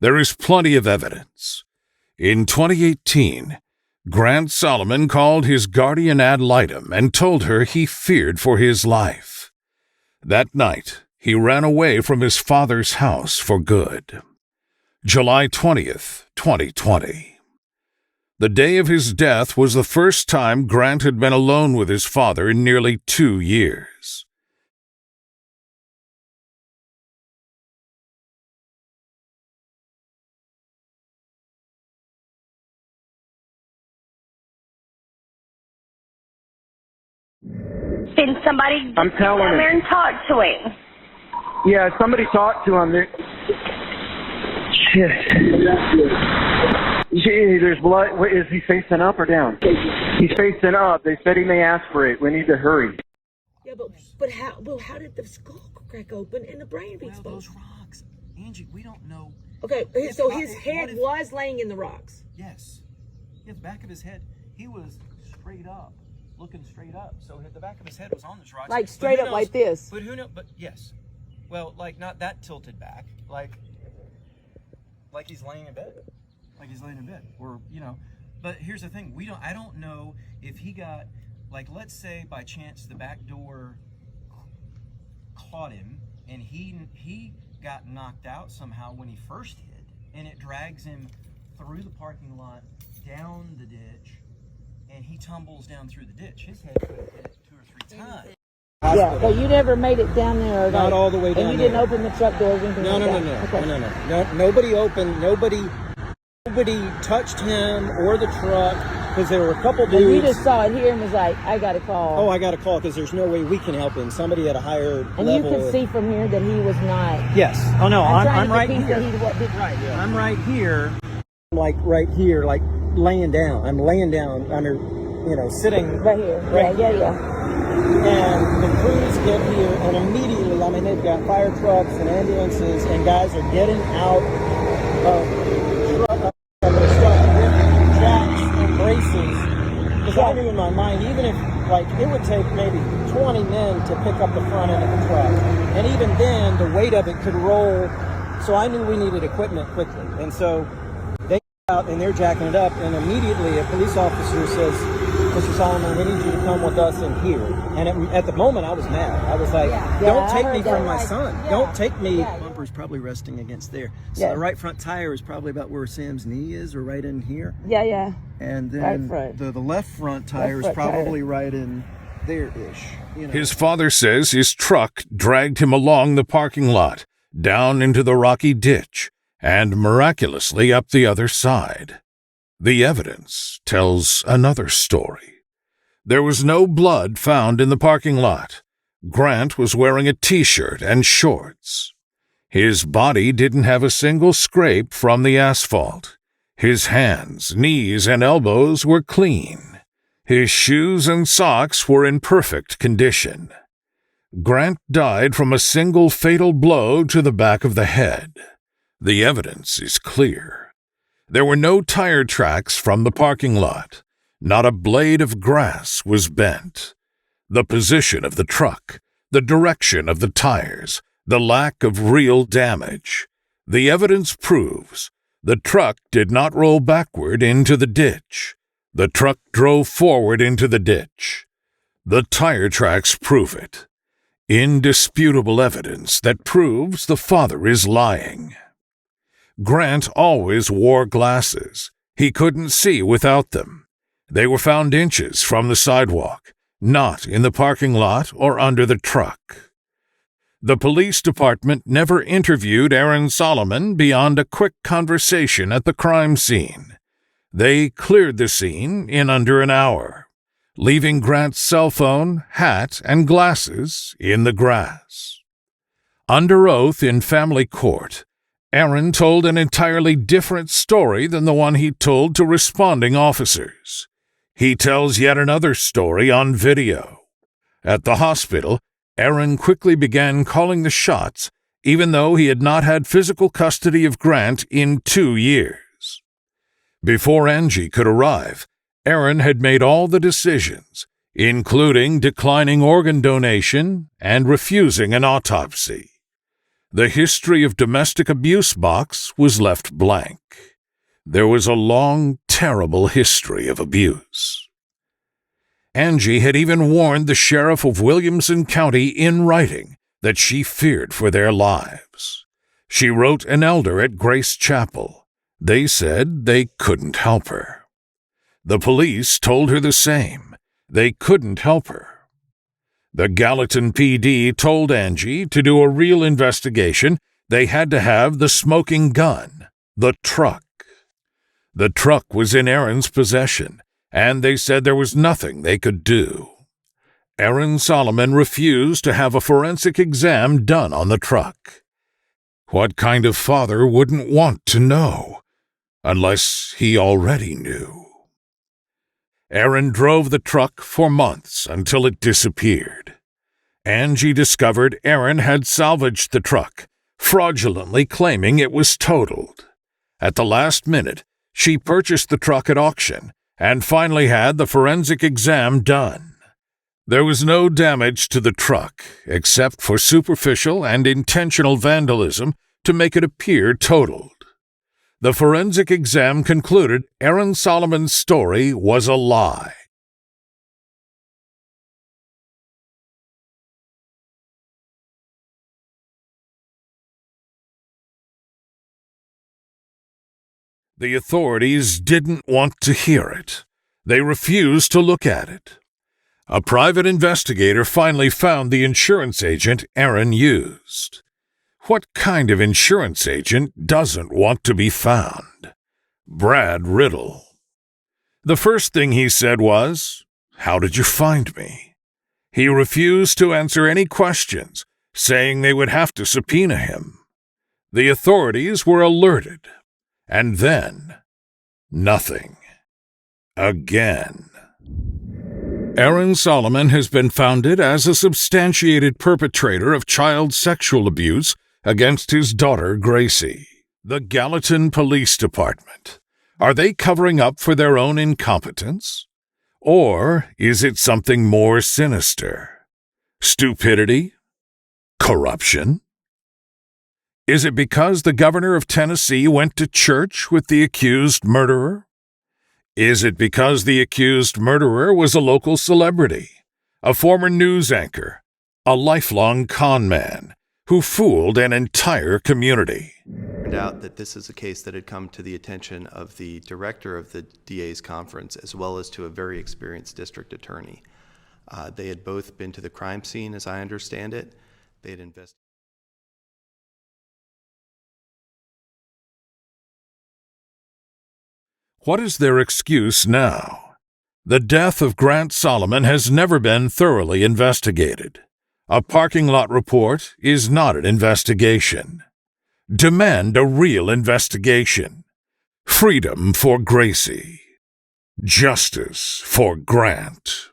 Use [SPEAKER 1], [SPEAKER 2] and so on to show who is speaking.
[SPEAKER 1] There is plenty of evidence. In 2018, Grant Solomon called his guardian ad litem and told her he feared for his life. That night, he ran away from his father's house for good. July 20th, 2020. The day of his death was the first time Grant had been alone with his father in nearly 2 years.
[SPEAKER 2] Can somebody
[SPEAKER 3] I'm telling
[SPEAKER 2] down
[SPEAKER 3] him.
[SPEAKER 2] there and talk to him?
[SPEAKER 3] Yeah, somebody talked to him. Shit. Gee, there's blood. Wait, is he facing up or down? He's facing up. They said he may aspirate. We need to hurry.
[SPEAKER 4] Yeah, but how did the skull crack open and the brain be exposed?
[SPEAKER 5] Those rocks, Angie, we don't know.
[SPEAKER 4] Okay, so his head was laying in the rocks.
[SPEAKER 5] Yes. Yeah, the back of his head, he was straight up, looking straight up. So the back of his head was on those rocks.
[SPEAKER 4] Like straight up like this.
[SPEAKER 5] But who knows? But yes. Well, like not that tilted back. Like he's laying in bed. Like he's laying in bed. Or, but here's the thing. I don't know if he got, like, let's say by chance the back door caught him and he got knocked out somehow when he first hit, and it drags him through the parking lot, down the ditch, and he tumbles down through the ditch. His head could have hit 2 or 3 times.
[SPEAKER 4] Yeah, but you never made it down there.
[SPEAKER 5] Not all the way down.
[SPEAKER 4] And you didn't open the truck doors or anything.
[SPEAKER 5] No.
[SPEAKER 4] Okay.
[SPEAKER 5] No. Nobody opened. Nobody touched him or the truck, because there were a couple dudes.
[SPEAKER 4] And you just saw it here and was like, I got to call.
[SPEAKER 5] Oh, I got to call because there's no way we can help him. Somebody at a higher level.
[SPEAKER 4] And you could see from here that he was not.
[SPEAKER 5] Yes. Oh no, I'm right here.
[SPEAKER 4] Right.
[SPEAKER 5] Yeah. I'm right here. Like right here, like laying down. I'm laying down. I'm, sitting
[SPEAKER 4] right here.
[SPEAKER 5] Right
[SPEAKER 4] Yeah.
[SPEAKER 5] here. And the crews get here, and immediately, they've got fire trucks and ambulances, and guys are getting out of the truck, and stuff with jacks and braces. Because I knew in my mind, even if, it would take maybe 20 men to pick up the front end of the truck, and even then, the weight of it could roll. So I knew we needed equipment quickly, and so they get out and they're jacking it up, and immediately a police officer says, Mr. Solomon, we need you to come with us in here. And at the moment, I was mad. I was like, don't take me from my son. Don't take me. The bumper's probably resting against there. So the right front tire is probably about where Sam's knee is, or right in here.
[SPEAKER 4] Yeah.
[SPEAKER 5] And then the left front tire is probably right in there-ish.
[SPEAKER 1] His father says his truck dragged him along the parking lot, down into the rocky ditch, and miraculously up the other side. The evidence tells another story. There was no blood found in the parking lot. Grant was wearing a t-shirt and shorts. His body didn't have a single scrape from the asphalt. His hands, knees, and elbows were clean. His shoes and socks were in perfect condition. Grant died from a single fatal blow to the back of the head. The evidence is clear. There were no tire tracks from the parking lot. Not a blade of grass was bent. The position of the truck, the direction of the tires, the lack of real damage. The evidence proves the truck did not roll backward into the ditch. The truck drove forward into the ditch. The tire tracks prove it. Indisputable evidence that proves the father is lying. Grant always wore glasses. He couldn't see without them. They were found inches from the sidewalk, not in the parking lot or under the truck. The police department never interviewed Aaron Solomon beyond a quick conversation at the crime scene. They cleared the scene in under an hour, leaving Grant's cell phone, hat, and glasses in the grass. Under oath in family court, Aaron told an entirely different story than the one he told to responding officers. He tells yet another story on video. At the hospital, Aaron quickly began calling the shots, even though he had not had physical custody of Grant in 2 years. Before Angie could arrive, Aaron had made all the decisions, including declining organ donation and refusing an autopsy. The history of domestic abuse box was left blank. There was a long, terrible history of abuse. Angie had even warned the sheriff of Williamson County in writing that she feared for their lives. She wrote an elder at Grace Chapel. They said they couldn't help her. The police told her the same. They couldn't help her. The Gallatin PD told Angie to do a real investigation, they had to have the smoking gun, the truck. The truck was in Aaron's possession, and they said there was nothing they could do. Aaron Solomon refused to have a forensic exam done on the truck. What kind of father wouldn't want to know, unless he already knew? Aaron drove the truck for months until it disappeared. Angie discovered Aaron had salvaged the truck, fraudulently claiming it was totaled. At the last minute, she purchased the truck at auction and finally had the forensic exam done. There was no damage to the truck except for superficial and intentional vandalism to make it appear totaled. The forensic exam concluded Aaron Solomon's story was a lie. The authorities didn't want to hear it. They refused to look at it. A private investigator finally found the insurance agent Aaron used. What kind of insurance agent doesn't want to be found? Brad Riddle. The first thing he said was, "How did you find me?" He refused to answer any questions, saying they would have to subpoena him. The authorities were alerted. And then, nothing. Again. Aaron Solomon has been founded as a substantiated perpetrator of child sexual abuse against his daughter, Gracie. The Gallatin Police Department. Are they covering up for their own incompetence? Or is it something more sinister? Stupidity? Corruption? Is it because the governor of Tennessee went to church with the accused murderer? Is it because the accused murderer was a local celebrity, a former news anchor, a lifelong con man who fooled an entire community?
[SPEAKER 2] Turned out that this is a case that had come to the attention of the director of the DA's conference, as well as to a very experienced district attorney. They had both been to the crime scene, as I understand it. They had investigated.
[SPEAKER 1] What is their excuse now? The death of Grant Solomon has never been thoroughly investigated. A parking lot report is not an investigation. Demand a real investigation. Freedom for Gracie. Justice for Grant.